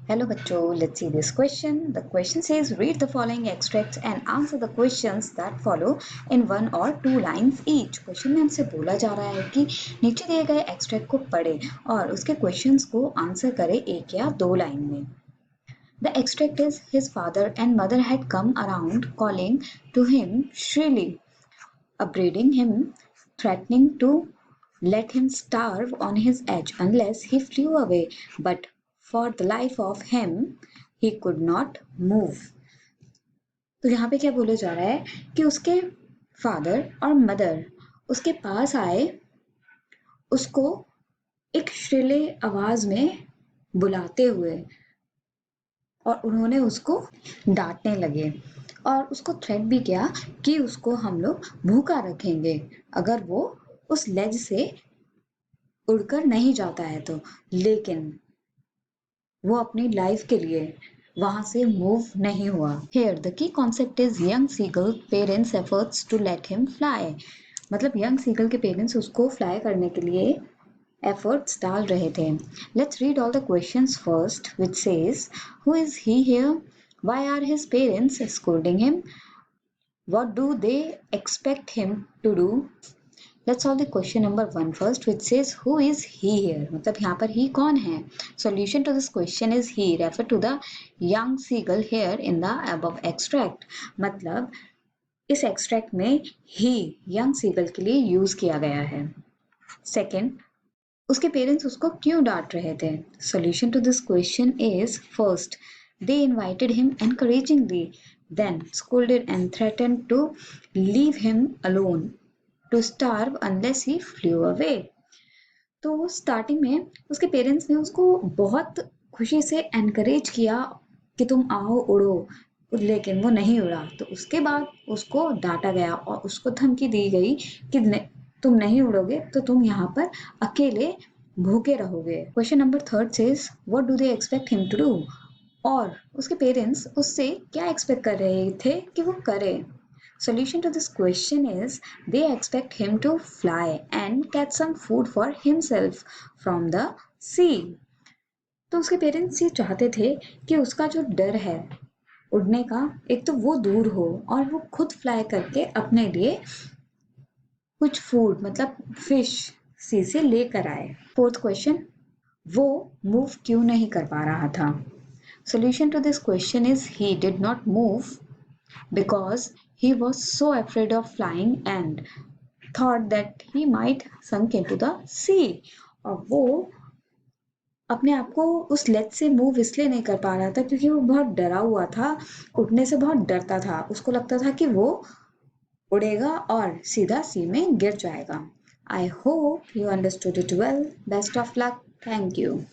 Hello बच्चों, let's see this question. The question says read the following extracts and answer the questions that follow in one or two lines each. Question में हमसे बोला जा रहा है कि नीचे दिए गए एक्सट्रैक्ट को पढ़े और उसके क्वेश्चंस को आंसर करे एक या दो लाइन में. The extract is his father and mother had come around calling to him shrilly, upbraiding him, threatening to let him starve on his edge unless he flew away, but for the life of him he could not move. तो यहाँ पे क्या बोला जा रहा है कि उसके फादर और मदर उसके पास आए, उसको एक श्रीले आवाज में बुलाते हुए और उन्होंने उसको डांटने लगे और उसको थ्रेट भी किया कि उसको हम लोग भूखा रखेंगे अगर वो उस लेज से उड़कर नहीं जाता है तो. लेकिन वो अपनी लाइफ के लिए वहां से मूव नहीं हुआ. Here the key concept is young seagull parents efforts to let him fly. मतलब यंग सीगल के पेरेंट्स उसको फ्लाई करने के लिए एफर्ट्स डाल रहे थे. Let's read all the questions first, which says who is he here? Why are his parents scolding him? What do they expect him to do? Let's solve the question number 1 first, which says who is he here? मतलब यहाँ पर he कौन है? Solution to this question is he refer to the young seagull here in the above extract. मतलब इस extract में he young seagull के लिए use किया गया है. Second, उसके पेरेंट्स उसको क्यों डांट रहे थे? Solution to this question is first, they invited him encouragingly, then scolded and threatened to leave him alone to starve unless he flew away. तो स्टार्टिंग में उसके पेरेंट्स ने उसको बहुत खुशी से एनकरेज किया कि तुम आओ उड़ो, लेकिन वो नहीं उड़ा. तो उसके बाद उसको डांटा गया और उसको धमकी दी गई कि तुम नहीं उड़ोगे तो तुम यहाँ पर अकेले भूखे रहोगे. Question number 3 says what do they expect him to do? और उसके पेरेंट्स उससे क्या एक्सपेक्ट कर रहे थे कि वो करे? Solution to this question is they expect him to fly and catch some food for himself from the sea. तो उसके पेरेंट्स ये चाहते थे कि उसका जो डर है उड़ने का, एक तो वो दूर हो और वो खुद फ्लाई करके अपने लिए कुछ फूड मतलब फिश सी से लेकर आए. फोर्थ क्वेश्चन, वो मूव क्यों नहीं कर पा रहा था? Solution to this question is he did not move because he was so afraid of flying and thought that he might sink into the sea. और वो अपने आप को उस लेज से मूव इसलिए नहीं कर पा रहा था क्योंकि वो बहुत डरा हुआ था, उड़ने से बहुत डरता था. उसको लगता था कि वो उड़ेगा और सीधा सी में गिर जाएगा. I hope you understood it well. Best of luck. Thank you.